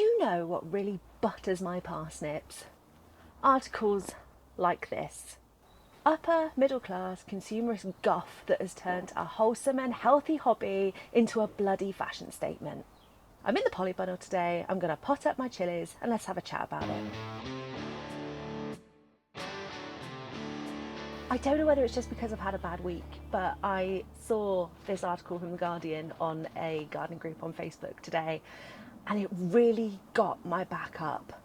you know what really butters my parsnips? Articles like this. Upper middle class consumerist guff that has turned a wholesome and healthy hobby into a bloody fashion statement. I'm in the polybuddle today, I'm going to pot up my chilies and let's have a chat about it. I don't know whether it's just because I've had a bad week, but I saw this article from The Guardian on a gardening group on Facebook today and it really got my back up.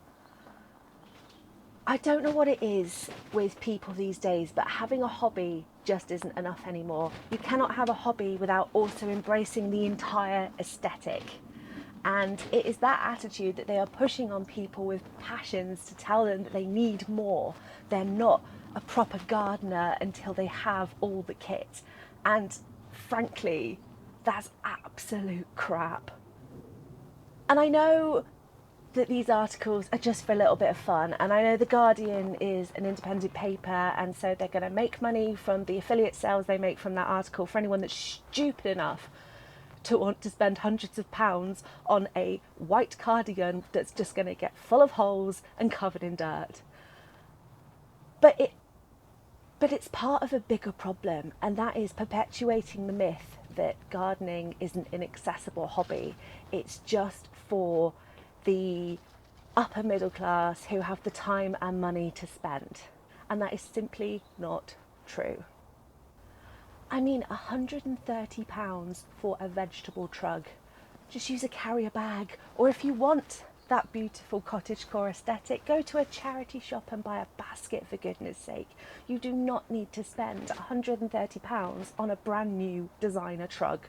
I don't know what it is with people these days, but having a hobby just isn't enough anymore. You cannot have a hobby without also embracing the entire aesthetic. And it is that attitude that they are pushing on people with passions to tell them that they need more. They're not a proper gardener until they have all the kit. And frankly, that's absolute crap. And I know that these articles are just for a little bit of fun, and I know The Guardian is an independent paper, and so they're going to make money from the affiliate sales they make from that article for anyone that's stupid enough to want to spend hundreds of pounds on a white cardigan that's just going to get full of holes and covered in dirt. But it's part of a bigger problem, and that is perpetuating the myth that gardening is an inaccessible hobby. It's just for the upper middle class who have the time and money to spend. And that is simply not true. I mean, £130 for a vegetable trug. Just use a carrier bag. Or if you want that beautiful cottagecore aesthetic, go to a charity shop and buy a basket, for goodness sake. You do not need to spend £130 on a brand new designer trug.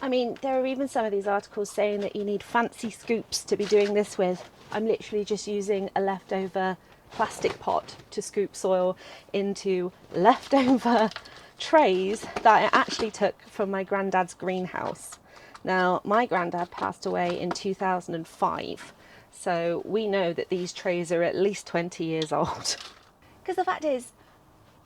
I mean, there are even some of these articles saying that you need fancy scoops to be doing this with. I'm literally just using a leftover plastic pot to scoop soil into leftover trays that I actually took from my granddad's greenhouse. Now, my granddad passed away in 2005, so we know that these trays are at least 20 years old. Because the fact is,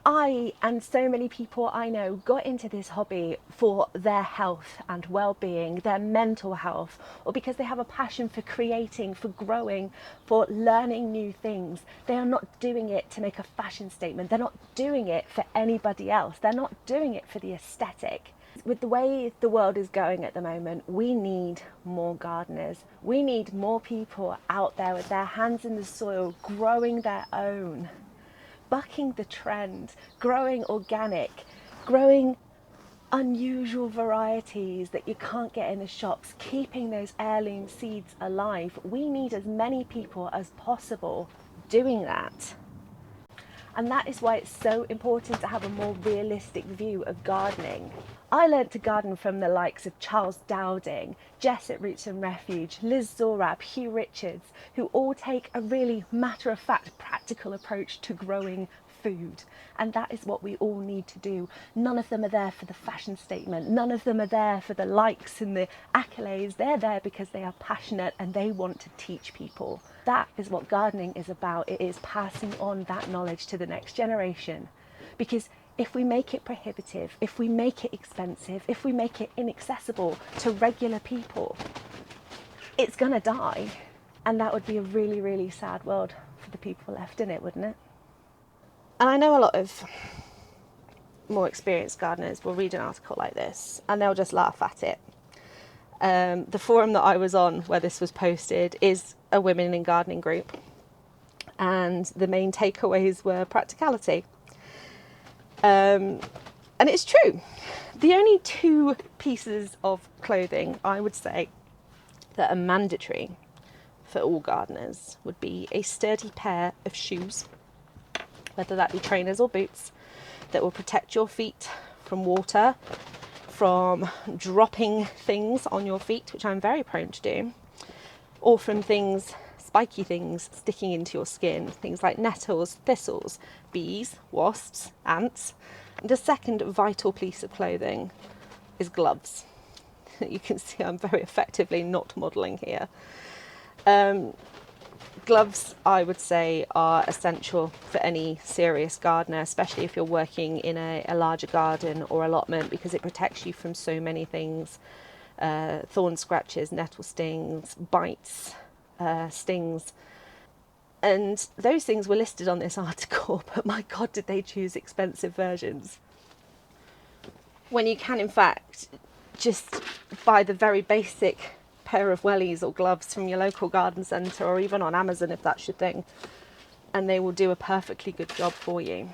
I and so many people I know got into this hobby for their health and well-being, their mental health, or because they have a passion for creating, for growing, for learning new things. They are not doing it to make a fashion statement. They're not doing it for anybody else. They're not doing it for the aesthetic. With the way the world is going at the moment, we need more gardeners. We need more people out there with their hands in the soil, growing their own, bucking the trend, growing organic, growing unusual varieties that you can't get in the shops, keeping those heirloom seeds alive. We need as many people as possible doing that. And that is why it's so important to have a more realistic view of gardening. I learnt to garden from the likes of Charles Dowding, Jess at Roots and Refuge, Liz Zorab, Hugh Richards, who all take a really matter-of-fact, practical approach to growing food. And that is what we all need to do. None of them are there for the fashion statement. None of them are there for the likes and the accolades. They're there because they are passionate and they want to teach people. That is what gardening is about. It is passing on that knowledge to the next generation. Because if we make it prohibitive, if we make it expensive, if we make it inaccessible to regular people, it's gonna die. And that would be a really, really sad world for the people left in it, wouldn't it? And I know a lot of more experienced gardeners will read an article like this and they'll just laugh at it. The forum that I was on where this was posted is a women in gardening group, and the main takeaways were practicality. And it's true. The only two pieces of clothing I would say that are mandatory for all gardeners would be a sturdy pair of shoes, whether that be trainers or boots, that will protect your feet from water, from dropping things on your feet, which I'm very prone to do, or from things, spiky things sticking into your skin, things like nettles, thistles, bees, wasps, ants. And the second vital piece of clothing is gloves. You can see I'm very effectively not modelling here. Gloves, I would say, are essential for any serious gardener, especially if you're working in a larger garden or allotment, because it protects you from so many things. Thorn scratches, nettle stings, bites, stings. And those things were listed on this article, but my God, did they choose expensive versions. When you can, in fact, just buy the very basic pair of wellies or gloves from your local garden centre, or even on Amazon if that's your thing, and they will do a perfectly good job for you.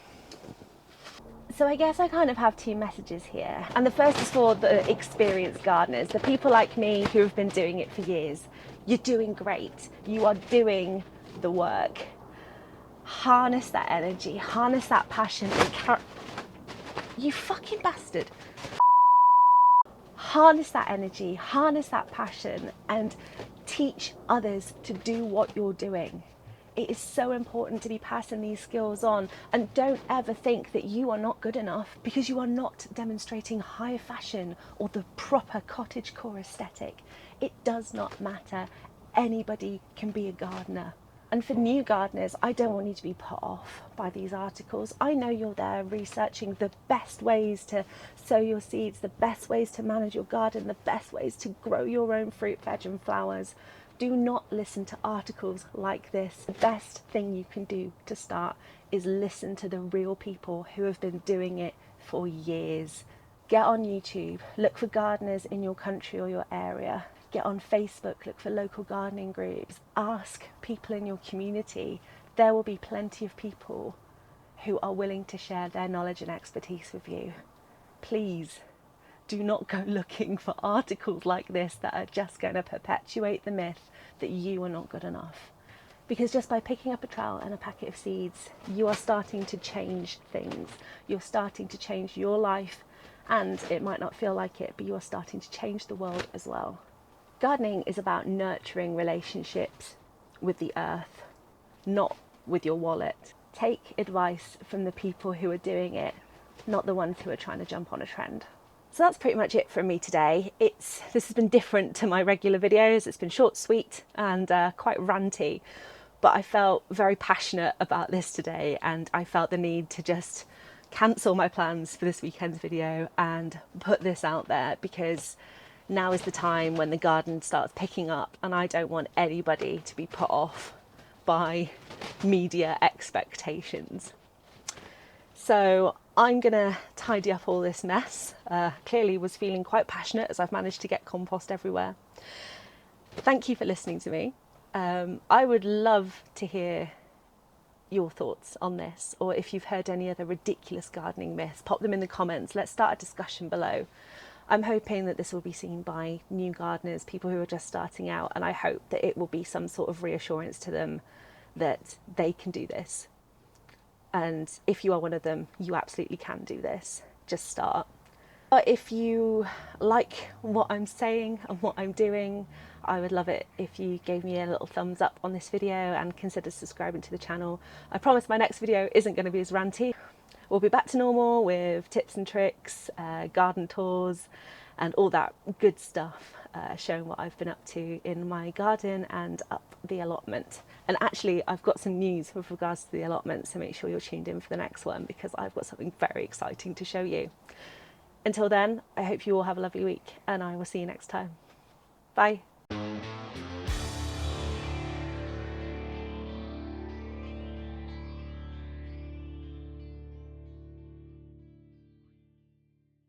So I guess I kind of have two messages here. And the first is for the experienced gardeners, the people like me who have been doing it for years. You're doing great. You are doing the work. Harness that energy, harness that passion, and you fucking bastard. Harness that energy, harness that passion, and teach others to do what you're doing. It is so important to be passing these skills on, and don't ever think that you are not good enough because you are not demonstrating high fashion or the proper cottagecore aesthetic. It does not matter. Anybody can be a gardener. And for new gardeners, I don't want you to be put off by these articles. I know you're there researching the best ways to sow your seeds, the best ways to manage your garden, the best ways to grow your own fruit, veg and flowers. Do not listen to articles like this. The best thing you can do to start is listen to the real people who have been doing it for years. Get on YouTube, look for gardeners in your country or your area. Get on Facebook, look for local gardening groups. Ask people in your community. There will be plenty of people who are willing to share their knowledge and expertise with you. Please do not go looking for articles like this that are just going to perpetuate the myth that you are not good enough. Because just by picking up a trowel and a packet of seeds, you are starting to change things. You're starting to change your life, and it might not feel like it, but you are starting to change the world as well. Gardening is about nurturing relationships with the earth, not with your wallet. Take advice from the people who are doing it, not the ones who are trying to jump on a trend. So that's pretty much it from me today. This has been different to my regular videos. It's been short, sweet, and quite ranty, but I felt very passionate about this today, and I felt the need to just cancel my plans for this weekend's video and put this out there, because now is the time when the garden starts picking up, and I don't want anybody to be put off by media expectations. So I'm gonna tidy up all this mess. Clearly was feeling quite passionate as I've managed to get compost everywhere. Thank you for listening to me. I would love to hear your thoughts on this, or if you've heard any other ridiculous gardening myths, pop them in the comments. Let's start a discussion below. I'm hoping that this will be seen by new gardeners, people who are just starting out, and I hope that it will be some sort of reassurance to them that they can do this. And if you are one of them, you absolutely can do this. Just start. But if you like what I'm saying and what I'm doing, I would love it if you gave me a little thumbs up on this video and consider subscribing to the channel. I promise my next video isn't going to be as ranty. We'll be back to normal with tips and tricks, garden tours, and all that good stuff, showing what I've been up to in my garden and up the allotment. And actually, I've got some news with regards to the allotment, so make sure you're tuned in for the next one, because I've got something very exciting to show you. Until then, I hope you all have a lovely week, and I will see you next time. Bye.